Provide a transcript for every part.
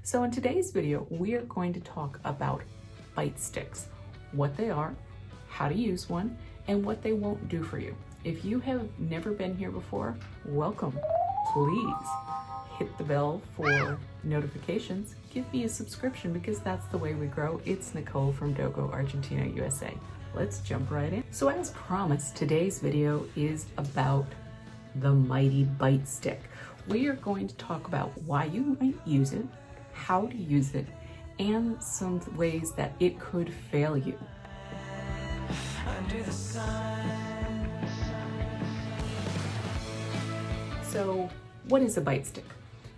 So in today's video, we are going to talk about bite sticks, what they are, how to use one, and what they won't do for you. If you have never been here before, welcome. Please hit the bell for notifications. Give me a subscription because that's the way we grow. It's Nicole from Dogo Argentino, USA. Let's jump right in. So as promised, today's video is about the mighty bite stick. We are going to talk about why you might use it, how to use it, and some ways that it could fail you. So what is a bite stick?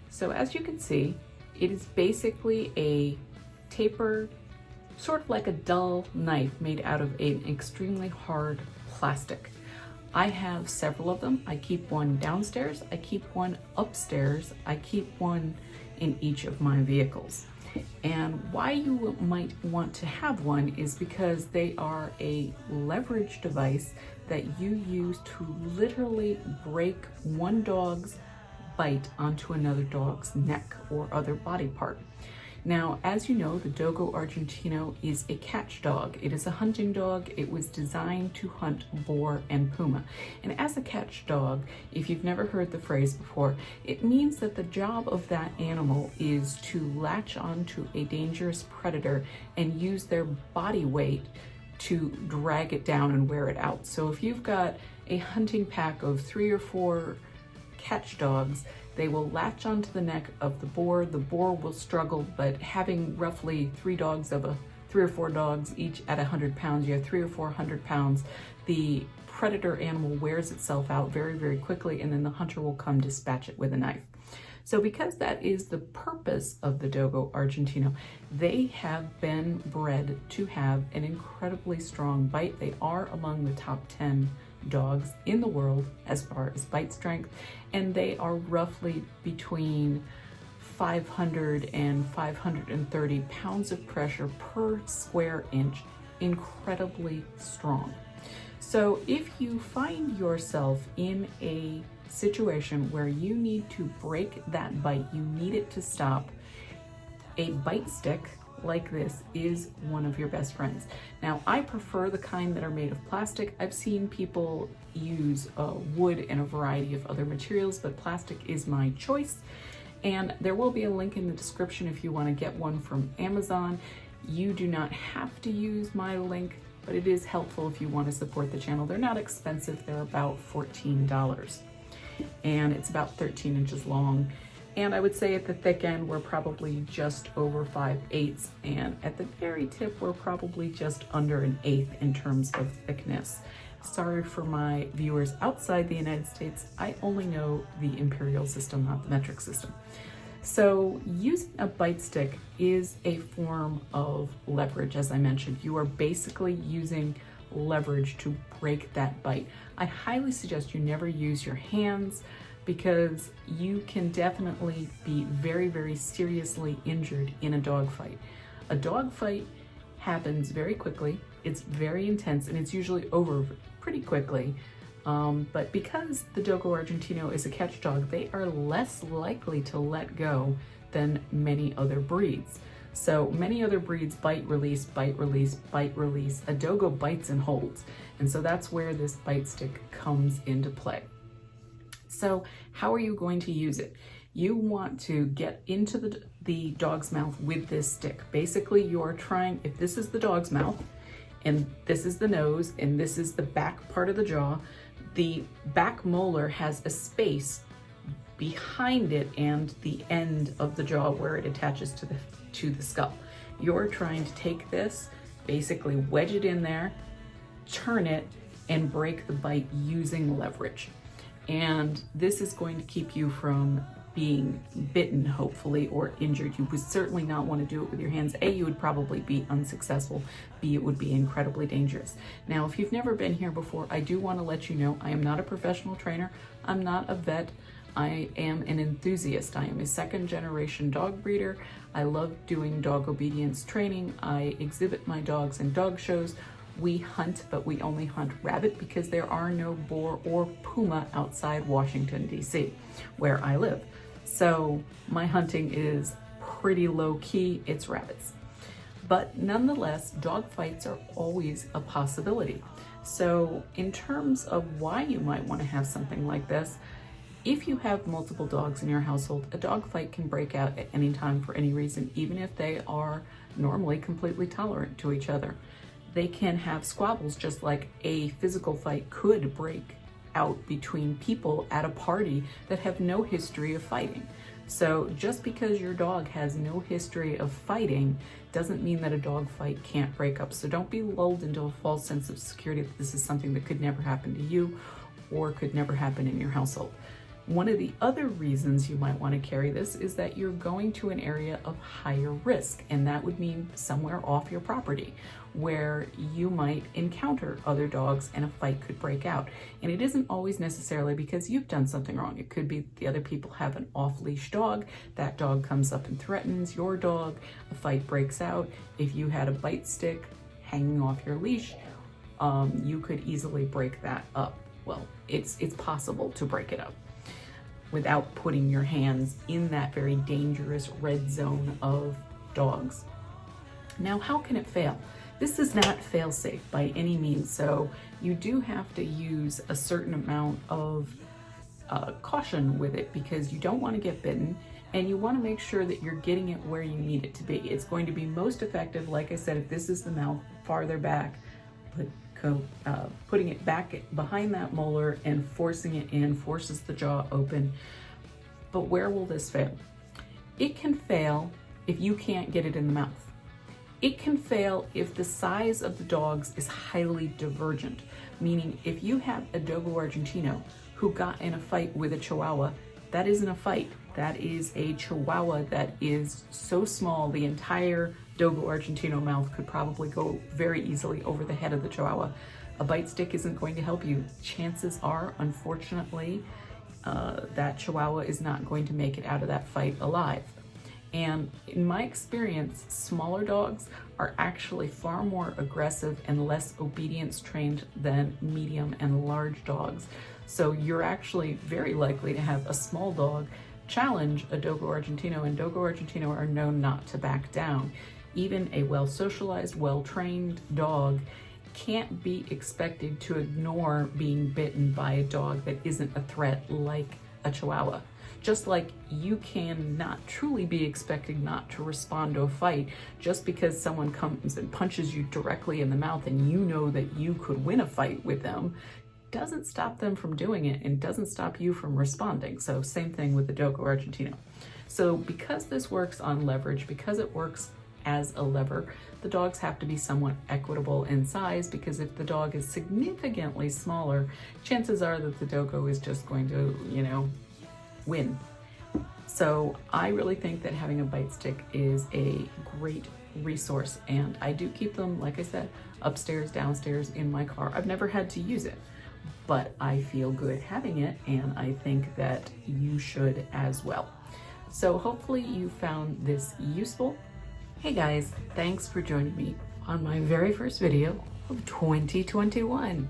So as you can see, it is basically a taper, sort of like a dull knife made out of an extremely hard plastic. I have several of them. I keep one downstairs, I keep one upstairs, I keep one in each of my vehicles. And why you might want to have one is because they are a leverage device that you use to literally break one dog's bite onto another dog's neck or other body part. Now, as you know, the Dogo Argentino is a catch dog. It is a hunting dog. It was designed to hunt boar and puma. And as a catch dog, if you've never heard the phrase before, it means that the job of that animal is to latch onto a dangerous predator and use their body weight to drag it down and wear it out. So if you've got a hunting pack of 3 or 4 catch dogs, they will latch onto the neck of the boar will struggle, but having roughly 3 or 4 dogs each at 100 pounds, you have 300 or 400 pounds, the predator animal wears itself out very, very quickly, and then the hunter will come dispatch it with a knife. So because that is the purpose of the Dogo Argentino, they have been bred to have an incredibly strong bite. They are among the top 10 dogs in the world as far as bite strength, and they are roughly between 500 and 530 pounds of pressure per square inch, incredibly strong. So if you find yourself in a situation where you need to break that bite, you need it to stop, a bite stick like this is one of your best friends. Now, I prefer the kind that are made of plastic. I've seen people use wood and a variety of other materials, but plastic is my choice. And there will be a link in the description if you want to get one from Amazon. You do not have to use my link, but it is helpful if you want to support the channel. They're not expensive. They're about $14. And it's about 13 inches long. And I would say at the thick end, we're probably just over 5/8, and at the very tip, we're probably just under 1/8 in terms of thickness. Sorry for my viewers outside the United States. I only know the imperial system, not the metric system. So using a bite stick is a form of leverage, as I mentioned. You are basically using leverage to break that bite. I highly suggest you never use your hands, because you can definitely be very, very seriously injured in a dog fight. A dog fight happens very quickly, it's very intense, and it's usually over pretty quickly. But because the Dogo Argentino is a catch dog, they are less likely to let go than many other breeds. So many other breeds bite, release, bite, release, bite, release. A Dogo bites and holds. And so that's where this bite stick comes into play. So how are you going to use it? You want to get into the dog's mouth with this stick. Basically, you're trying, if this is the dog's mouth, and this is the nose, and this is the back part of the jaw, the back molar has a space behind it and the end of the jaw where it attaches to the skull. You're trying to take this, basically wedge it in there, turn it, and break the bite using leverage. And this is going to keep you from being bitten, hopefully, or injured. You would certainly not want to do it with your hands. A, you would probably be unsuccessful. B, it would be incredibly dangerous. Now, if you've never been here before, I do want to let you know I am not a professional trainer. I'm not a vet. I am an enthusiast. I am a 2nd-generation dog breeder. I love doing dog obedience training. I exhibit my dogs in dog shows. We hunt, but we only hunt rabbit because there are no boar or puma outside Washington, D.C., where I live. So my hunting is pretty low key, it's rabbits. But nonetheless, dog fights are always a possibility. So in terms of why you might want to have something like this, if you have multiple dogs in your household, a dog fight can break out at any time for any reason, even if they are normally completely tolerant to each other. They can have squabbles just like a physical fight could break out between people at a party that have no history of fighting. So just because your dog has no history of fighting doesn't mean that a dog fight can't break up. So don't be lulled into a false sense of security that this is something that could never happen to you or could never happen in your household. One of the other reasons you might want to carry this is that you're going to an area of higher risk, and that would mean somewhere off your property where you might encounter other dogs and a fight could break out. And it isn't always necessarily because you've done something wrong. It could be the other people have an off-leash dog, that dog comes up and threatens your dog, a fight breaks out. If you had a bite stick hanging off your leash, you could easily break that up. Well, it's possible to break it up without putting your hands in that very dangerous red zone of dogs. Now, how can it fail? This is not fail-safe by any means, so you do have to use a certain amount of caution with it because you don't want to get bitten and you want to make sure that you're getting it where you need it to be. It's going to be most effective, like I said, if this is the mouth farther back, putting it back behind that molar and forcing it in forces the jaw open. But where will this fail? It can fail if you can't get it in the mouth. It can fail if the size of the dogs is highly divergent, meaning if you have a Dogo Argentino who got in a fight with a Chihuahua, that isn't a fight. That is a Chihuahua that is so small the entire Dogo Argentino mouth could probably go very easily over the head of the Chihuahua. A bite stick isn't going to help you. Chances are, unfortunately, that Chihuahua is not going to make it out of that fight alive. And in my experience, smaller dogs are actually far more aggressive and less obedience trained than medium and large dogs. So you're actually very likely to have a small dog challenge a Dogo Argentino, and Dogo Argentino are known not to back down. Even a well-socialized, well-trained dog can't be expected to ignore being bitten by a dog that isn't a threat like a Chihuahua. Just like you cannot truly be expected not to respond to a fight just because someone comes and punches you directly in the mouth and you know that you could win a fight with them, doesn't stop them from doing it and doesn't stop you from responding. So same thing with the Dogo Argentino. So because this works on leverage, because it works as a lever, the dogs have to be somewhat equitable in size, because if the dog is significantly smaller, chances are that the Dogo is just going to, win. So I really think that having a bite stick is a great resource, and I do keep them, like I said, upstairs, downstairs in my car. I've never had to use it, but I feel good having it, and I think that you should as well. So hopefully you found this useful. Hey guys, thanks for joining me on my very first video of 2021.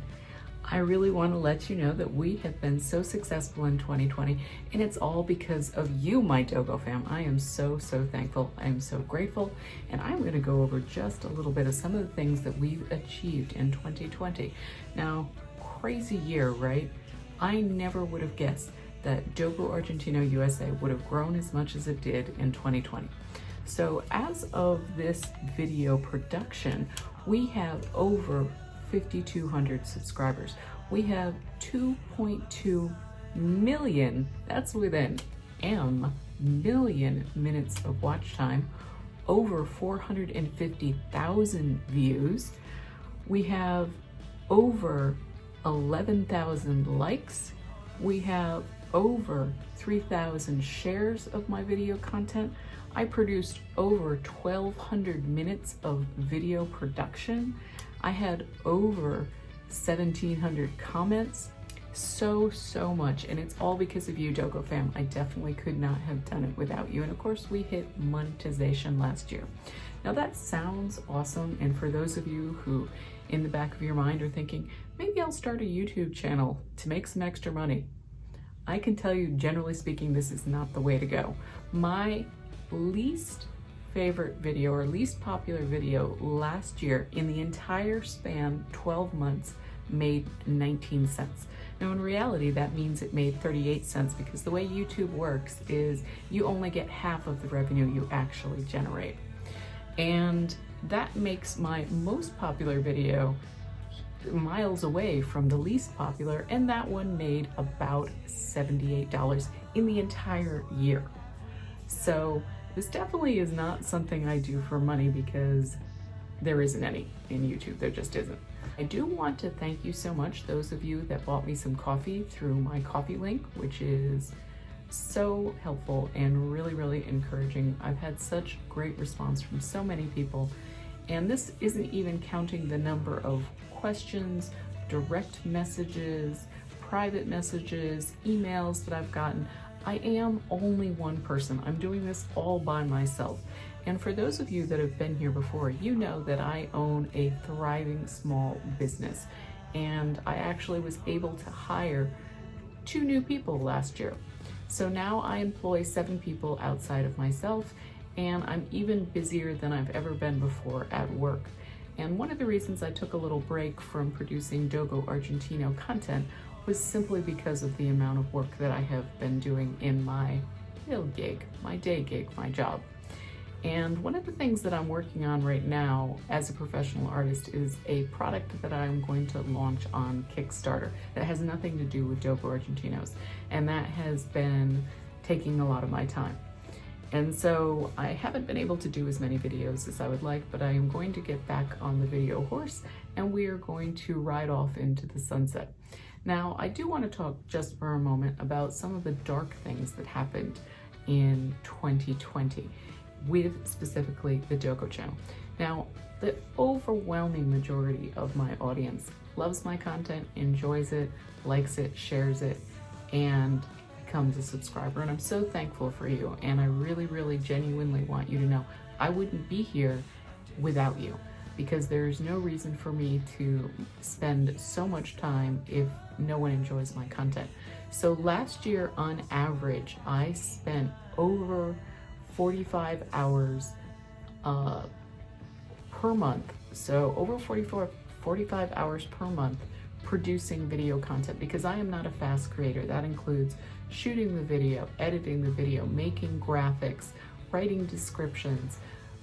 I really want to let you know that we have been so successful in 2020, and it's all because of you, my Dogo fam. I am so thankful. I am so grateful, and I'm going to go over just a little bit of some of the things that we've achieved in 2020. Now, crazy year, right? I never would have guessed that Dogo Argentino USA would have grown as much as it did in 2020. So as of this video production, we have over 5,200 subscribers. We have 2.2 million, that's with an M, million minutes of watch time, over 450,000 views. We have over 11,000 likes. We have over 3,000 shares of my video content. I produced over 1,200 minutes of video production. I had over 1,700 comments. So much, and it's all because of you, Dogo fam. I definitely could not have done it without you. And of course, we hit monetization last year. Now that sounds awesome, and for those of you who in the back of your mind are thinking, maybe I'll start a YouTube channel to make some extra money, I can tell you, generally speaking, this is not the way to go. My least favorite video or least popular video last year in the entire span, 12 months, made 19 cents. Now in reality, that means it made 38 cents because the way YouTube works is you only get half of the revenue you actually generate. And that makes my most popular video miles away from the least popular, and that one made about $78 in the entire year. So this definitely is not something I do for money because there isn't any in YouTube, there just isn't. I do want to thank you so much, those of you that bought me some coffee through my coffee link, which is so helpful and really, really encouraging. I've had such great response from so many people, and this isn't even counting the number of questions, direct messages, private messages, emails that I've gotten. I am only one person. I'm doing this all by myself. And for those of you that have been here before, you know that I own a thriving small business. And I actually was able to hire 2 new people last year. So now I employ 7 people outside of myself, and I'm even busier than I've ever been before at work. And one of the reasons I took a little break from producing Dogo Argentino content was simply because of the amount of work that I have been doing in my real gig, my day gig, my job. And one of the things that I'm working on right now as a professional artist is a product that I'm going to launch on Kickstarter that has nothing to do with Dogo Argentinos. And that has been taking a lot of my time. And so I haven't been able to do as many videos as I would like, but I am going to get back on the video horse and we are going to ride off into the sunset. Now, I do want to talk just for a moment about some of the dark things that happened in 2020 with specifically the Dogo channel. Now, the overwhelming majority of my audience loves my content, enjoys it, likes it, shares it, and becomes a subscriber. And I'm so thankful for you. And I really, really genuinely want you to know I wouldn't be here without you, because there's no reason for me to spend so much time if no one enjoys my content. So last year, on average, I spent over 45 hours per month. So over 45 hours per month producing video content, because I am not a fast creator. That includes shooting the video, editing the video, making graphics, writing descriptions.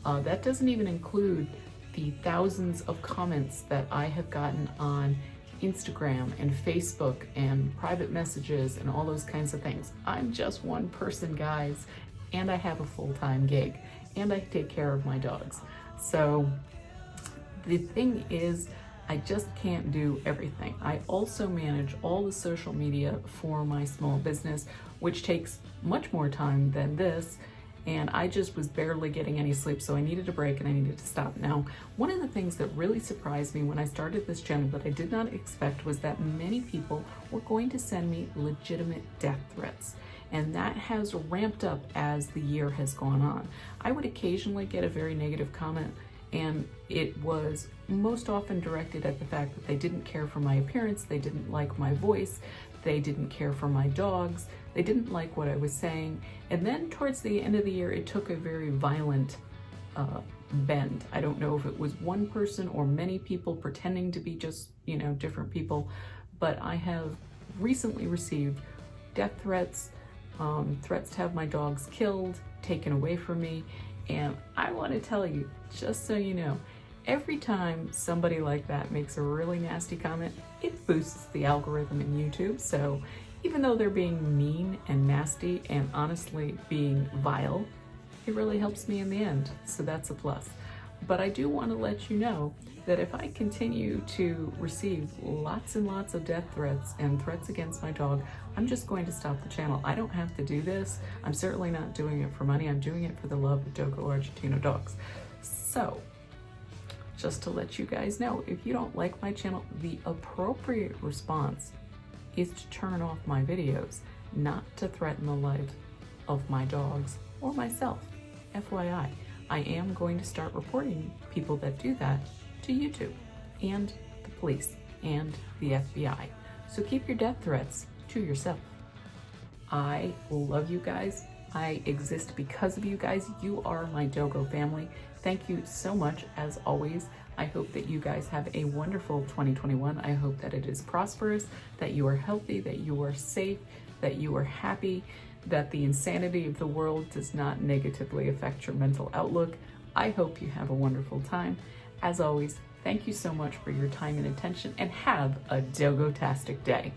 That doesn't even include the thousands of comments that I have gotten on Instagram and Facebook and private messages and all those kinds of things. I'm just one person, guys, and I have a full-time gig, and I take care of my dogs. So the thing is, I just can't do everything. I also manage all the social media for my small business, which takes much more time than this, and I just was barely getting any sleep, so I needed a break and I needed to stop. Now, one of the things that really surprised me when I started this channel that I did not expect was that many people were going to send me legitimate death threats. And that has ramped up as the year has gone on. I would occasionally get a very negative comment, and it was most often directed at the fact that they didn't care for my appearance, they didn't like my voice, they didn't care for my dogs, they didn't like what I was saying. And then towards the end of the year, it took a very violent bend. I don't know if it was one person or many people pretending to be just, different people, but I have recently received death threats, threats to have my dogs killed, taken away from me. And I want to tell you, just so you know, every time somebody like that makes a really nasty comment, it boosts the algorithm in YouTube. So even though they're being mean and nasty and honestly being vile, it really helps me in the end. So that's a plus. But I do want to let you know that if I continue to receive lots and lots of death threats and threats against my dog, I'm just going to stop the channel. I don't have to do this. I'm certainly not doing it for money. I'm doing it for the love of Dogo Argentino dogs. So, just to let you guys know, if you don't like my channel, the appropriate response is to turn off my videos, not to threaten the life of my dogs or myself. FYI, I am going to start reporting people that do that to YouTube and the police and the FBI. So keep your death threats to yourself. I love you guys. I exist because of you guys. You are my Dogo family. Thank you so much, as always. I hope that you guys have a wonderful 2021. I hope that it is prosperous, that you are healthy, that you are safe, that you are happy, that the insanity of the world does not negatively affect your mental outlook. I hope you have a wonderful time. As always, thank you so much for your time and attention, and have a Dogo-tastic day.